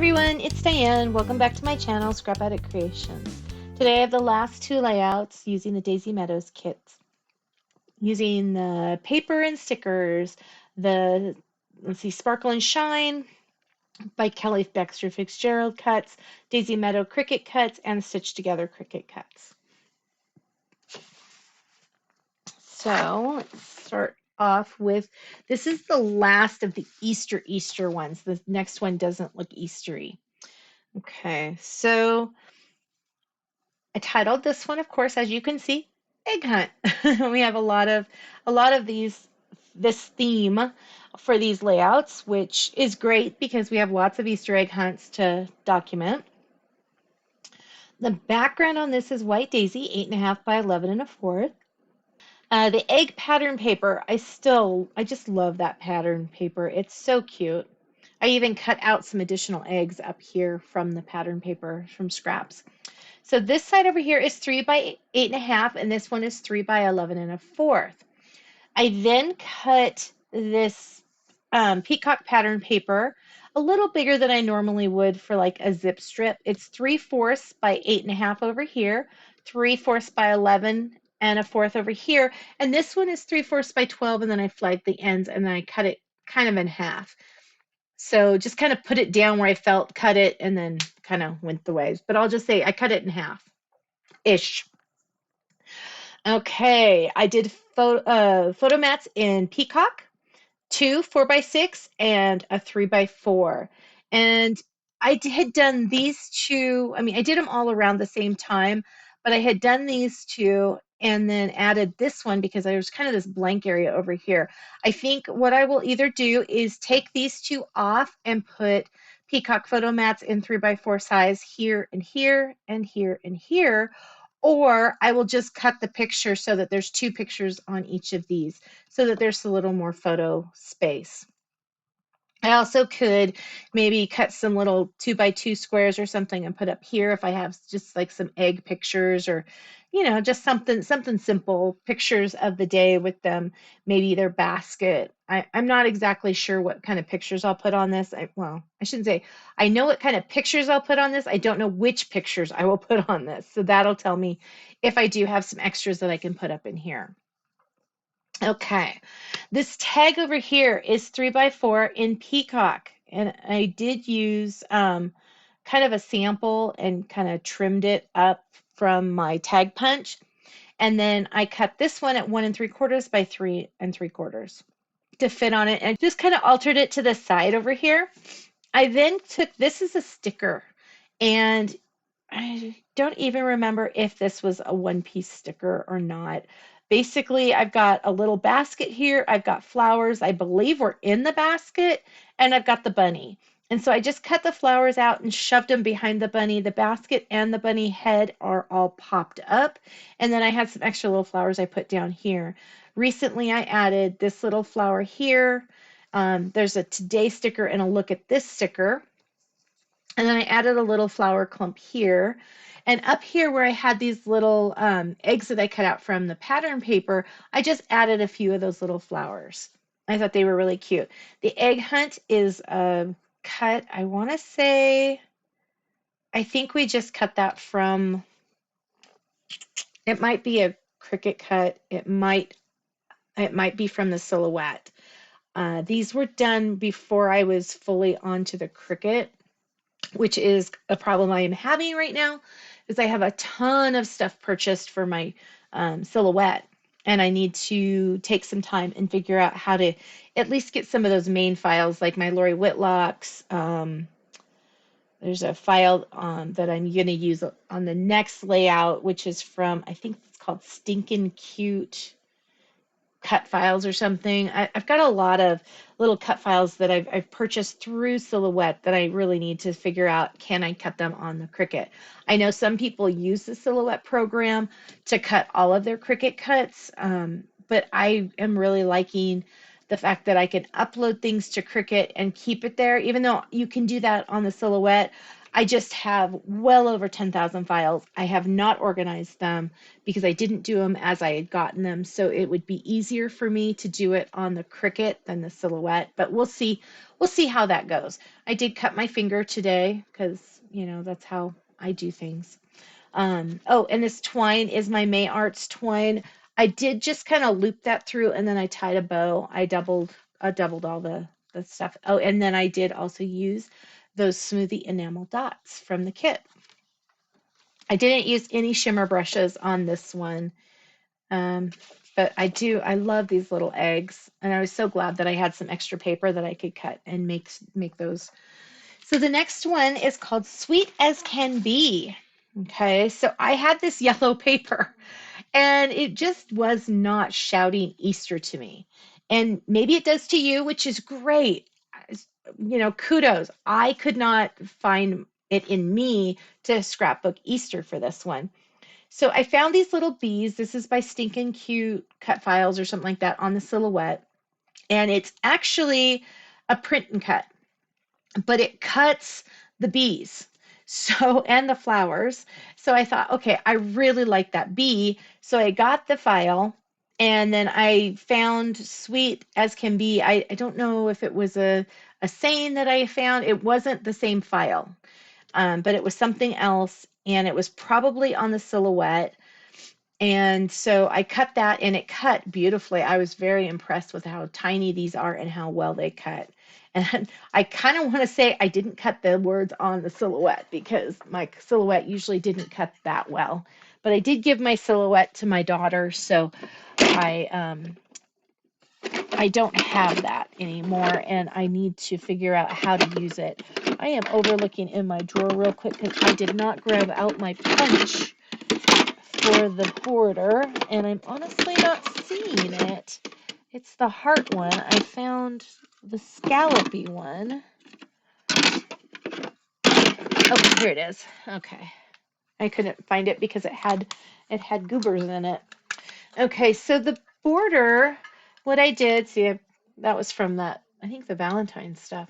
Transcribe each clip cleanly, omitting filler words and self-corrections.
everyone, it's Diane. Welcome back to my channel, ScrapAttic Creations. Today I have the last two layouts using the Daisy Meadows kits. Using the paper and stickers, the, Sparkle and Shine by Kelly Baxer-Fitzgerald cuts, Daisy Meadow Cricut cuts, and Stitch Together Cricut cuts. So let's start off with, this is the last of the Easter ones. The next one doesn't look Eastery. Okay, so I titled this one, of course, as you can see, Egg Hunt. We have a lot of this theme for these layouts, which is great because we have lots of Easter egg hunts to document. The background on this is white daisy, 8.5 by 11 1/4. The egg pattern paper, I just love that pattern paper. It's so cute. I even cut out some additional eggs up here from the pattern paper from scraps. So this side over here is 3 by 8.5, and this one is 3 by 11 1/4. I then cut this peacock pattern paper a little bigger than I normally would for like a zip strip. It's 3/4 by 8.5 over here, 3/4 by 11 1/4 over here, and this one is 3/4 by 12, and then I flagged the ends and then I cut it kind of in half. So just kind of put it down where I felt, cut it, and then kind of went the ways. But I'll just say I cut it in half-ish. Okay, I did photo mats in peacock, 2 4x6 and a 3x4. And I had done these two, I did them all around the same time, but I had done these two and then added this one because there's kind of this blank area over here. I think what I will either do is take these two off and put peacock photo mats in 3x4 size here and here and here and here, or I will just cut the picture so that there's 2 pictures on each of these so that there's a little more photo space. I also could maybe cut some little 2x2 squares or something and put up here if I have just like some egg pictures, or just something simple, pictures of the day with them, maybe their basket. I'm not exactly sure what kind of pictures I'll put on this. I shouldn't say I know what kind of pictures I'll put on this. I don't know which pictures I will put on this. So that'll tell me if I do have some extras that I can put up in here. Okay, this tag over here is 3x4 in peacock, and I did use kind of a sample and kind of trimmed it up from my tag punch, and then I cut this one at 1 3/4 by 3 3/4 to fit on it, and just kind of altered it to the side over here. I then took, this is a sticker, and I don't even remember if this was a one-piece sticker or not. Basically, I've got a little basket here. I've got flowers, I believe were in the basket, and I've got the bunny. And so I just cut the flowers out and shoved them behind the bunny. The basket and the bunny head are all popped up. And then I had some extra little flowers I put down here. Recently, I added this little flower here. There's a today sticker and a look at this sticker. And then I added a little flower clump here. And up here where I had these little eggs that I cut out from the pattern paper, I just added a few of those little flowers. I thought they were really cute. The egg hunt is cut, I want to say, I think we just cut that from, it might be a Cricut cut. It might be from the silhouette. These were done before I was fully onto the Cricut, which is a problem I am having right now, is I have a ton of stuff purchased for my silhouette, and I need to take some time and figure out how to at least get some of those main files, like my Lori Whitlock's. There's a file that I'm going to use on the next layout, which is from, I think it's called Stinkin' Cute cut files or something. I've got a lot of little cut files that I've purchased through Silhouette that I really need to figure out, can I cut them on the Cricut? I know some people use the Silhouette program to cut all of their Cricut cuts, but I am really liking the fact that I can upload things to Cricut and keep it there. Even though you can do that on the Silhouette, I just have well over 10,000 files. I have not organized them because I didn't do them as I had gotten them. So it would be easier for me to do it on the Cricut than the Silhouette, but we'll see. We'll see how that goes. I did cut my finger today because, you know, that's how I do things. Oh, and this twine is my May Arts twine. I did just kind of loop that through and then I tied a bow. I doubled all the stuff. Oh, and then I did also use those smoothie enamel dots from the kit. I didn't use any shimmer brushes on this one. Um, but I love these little eggs, and I was so glad that I had some extra paper that I could cut and make those. So the next one is called Sweet as Can Be. Okay, so I had this yellow paper and it just was not shouting Easter to me. And maybe it does to you, which is great. You know, kudos. I could not find it in me to scrapbook Easter for this one. So I found these little bees. This is by Stinkin' Cute Cut Files or something like that on the Silhouette. And it's actually a print and cut, but it cuts the bees. So, and the flowers. So I thought, okay, I really like that bee. So I got the file and then I found Sweet as Can Be. I don't know if it was a saying that I found. It wasn't the same file, but it was something else. And it was probably on the Silhouette. And so I cut that and it cut beautifully. I was very impressed with how tiny these are and how well they cut. And I kind of want to say I didn't cut the words on the Silhouette because my Silhouette usually didn't cut that well. But I did give my Silhouette to my daughter, so I don't have that anymore and I need to figure out how to use it. I am overlooking in my drawer real quick because I did not grab out my punch for the border, and I'm honestly not seeing it. It's the heart one. I found the scallopy one. Oh, here it is. Okay. I couldn't find it because it had goobers in it. Okay, so the border, what I did, see, that was from that, I think the Valentine stuff.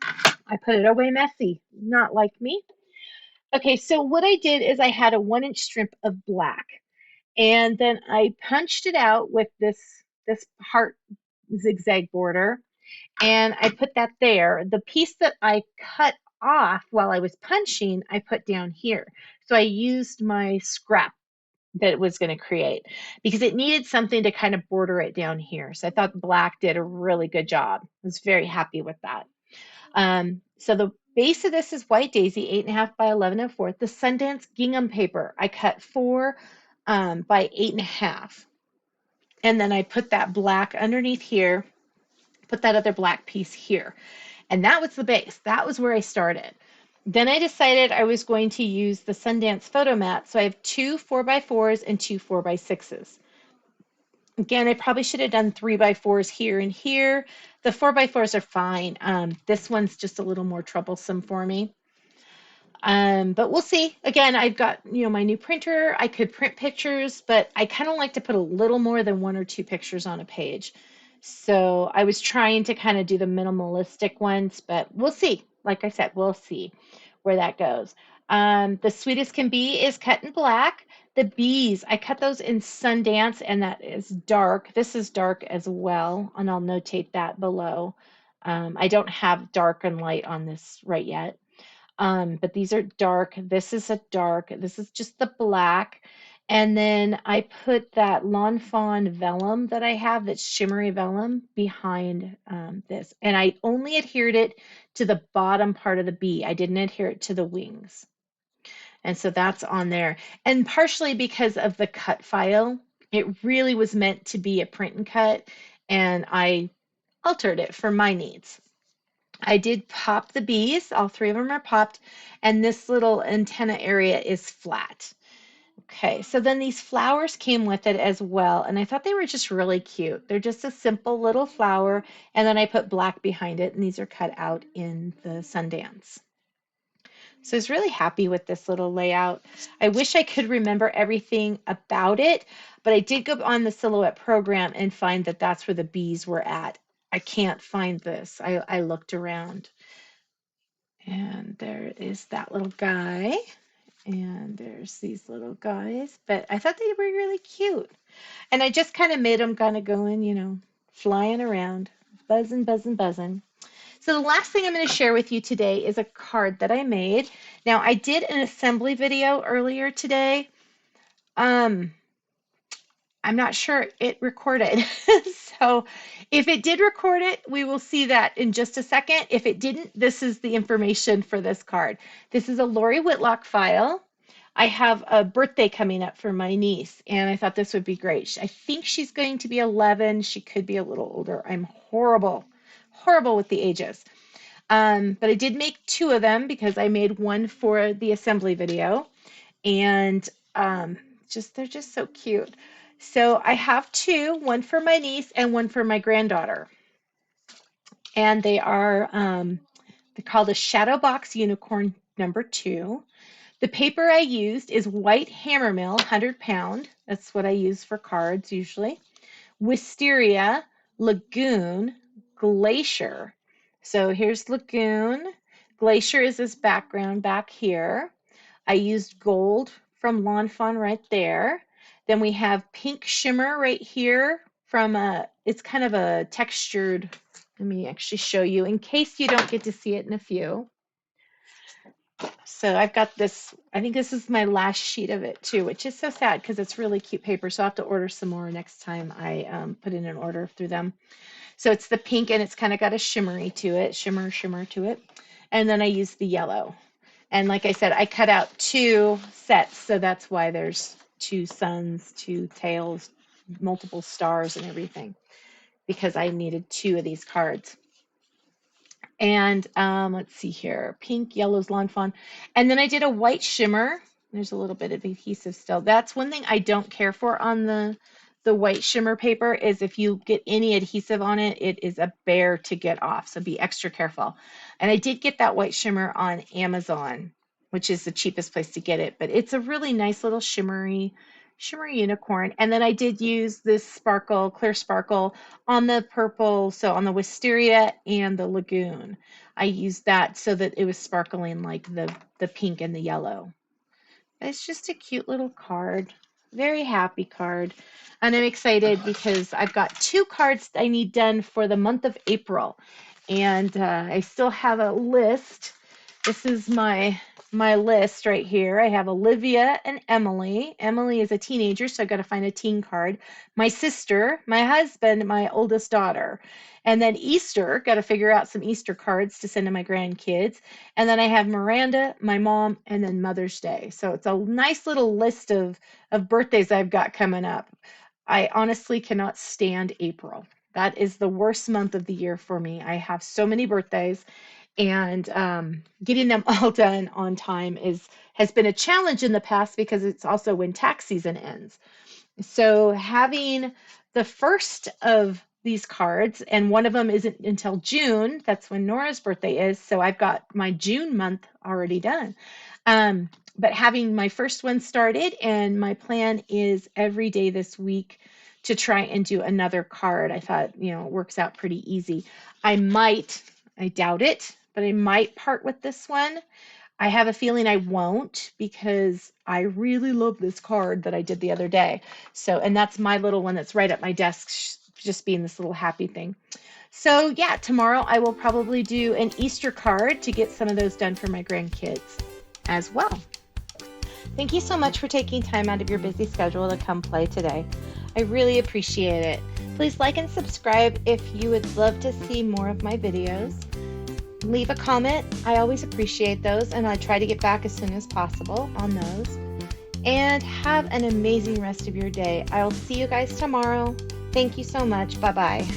I put it away messy, not like me. Okay, so what I did is I had a 1-inch strip of black. And then I punched it out with this heart zigzag border, and I put that there. The piece that I cut off while I was punching, I put down here. So I used my scrap that it was going to create because it needed something to kind of border it down here. So I thought black did a really good job. I was very happy with that. So the base of this is white daisy, 8.5 by 11 1/4. The Sundance gingham paper, I cut 4 by 8.5. And then I put that black underneath here, put that other black piece here. And that was the base. That was where I started. Then I decided I was going to use the Sundance photo mat. So I have 2 4x4s and 2 4x6s. Again, I probably should have done 3x4s here and here. The 4x4s are fine. This one's just a little more troublesome for me. But we'll see. Again, I've got, my new printer. I could print pictures, but I kind of like to put a little more than 1 or 2 pictures on a page. So I was trying to kind of do the minimalistic ones, but we'll see. Like I said, we'll see where that goes. The Sweetest Can Be is cut in black. The bees, I cut those in Sundance, and that is dark. This is dark as well, and I'll notate that below. I don't have dark and light on this right yet. But these are dark. This is a dark. This is just the black. And then I put that Lawn Fawn vellum that I have, that's shimmery vellum, behind this. And I only adhered it to the bottom part of the bee. I didn't adhere it to the wings. And so that's on there. And partially because of the cut file, it really was meant to be a print and cut. And I altered it for my needs. I did pop the bees. All 3 of them are popped. And this little antenna area is flat. Okay, so then these flowers came with it as well. And I thought they were just really cute. They're just a simple little flower. And then I put black behind it. And these are cut out in the Sundance. So I was really happy with this little layout. I wish I could remember everything about it, but I did go on the Silhouette program and find that that's where the bees were at. I can't find this. I looked around. And there is that little guy. And there's these little guys. But I thought they were really cute. And I just kind of made them kind of going, you know, flying around, buzzing, buzzing, buzzing. So the last thing I'm going to share with you today is a card that I made. Now, I did an assembly video earlier today. I'm not sure it recorded. So if it did record it, we will see that in just a second. If it didn't, this is the information for this card. This is a Lori Whitlock file. I have a birthday coming up for my niece, and I thought this would be great. I think she's going to be 11. She could be a little older. I'm horrible with the ages. But I did make 2 of them because I made one for the assembly video, and they're just so cute. So I have 2, one for my niece and one for my granddaughter. And they are they're called a Shadow Box Unicorn number 2. The paper I used is white Hammermill 100-pound. That's what I use for cards usually. Wisteria, Lagoon, Glacier. So here's Lagoon. Glacier is this background back here. I used gold from Lawn Fawn right there. Then we have pink shimmer right here from it's kind of a textured, let me actually show you in case you don't get to see it in a few. So I've got this, I think this is my last sheet of it too, which is so sad because it's really cute paper. So I'll have to order some more next time I put in an order through them. So it's the pink and it's kind of got a shimmery to it, shimmer to it. And then I use the yellow. And like I said, I cut out 2 sets, so that's why there's 2 suns, 2 tails, multiple stars and everything, because I needed 2 of these cards. And let's see here, pink, yellows, Lawn Fawn. And then I did a white shimmer. There's a little bit of adhesive still. That's one thing I don't care for on the white shimmer paper is if you get any adhesive on it, it is a bear to get off. So be extra careful. And I did get that white shimmer on Amazon, which is the cheapest place to get it. But it's a really nice little shimmery unicorn. And then I did use this sparkle, clear sparkle on the purple. So on the Wisteria and the Lagoon, I used that so that it was sparkling like the pink and the yellow. It's just a cute little card. Very happy card. And I'm excited because I've got 2 cards I need done for the month of April. And I still have a list. This is my list right here. I have Olivia and Emily. Emily is a teenager, so I've got to find a teen card. My sister, my husband, my oldest daughter. And then Easter, got to figure out some Easter cards to send to my grandkids. And then I have Miranda, my mom, and then Mother's Day. So it's a nice little list of birthdays I've got coming up. I honestly cannot stand April. That is the worst month of the year for me. I have so many birthdays, and getting them all done on time has been a challenge in the past because it's also when tax season ends. So having the first of these cards, and one of them isn't until June, that's when Nora's birthday is, so I've got my June month already done. But having my first one started, and my plan is every day this week to try and do another card. I thought, it works out pretty easy. I doubt it, but I might part with this one. I have a feeling I won't because I really love this card that I did the other day. So, and that's my little one that's right at my desk, just being this little happy thing. So yeah, tomorrow I will probably do an Easter card to get some of those done for my grandkids as well. Thank you so much for taking time out of your busy schedule to come play today. I really appreciate it. Please like and subscribe if you would love to see more of my videos. Leave a comment. I always appreciate those, and I try to get back as soon as possible on those. And have an amazing rest of your day. I'll see you guys tomorrow. Thank you so much. Bye-bye.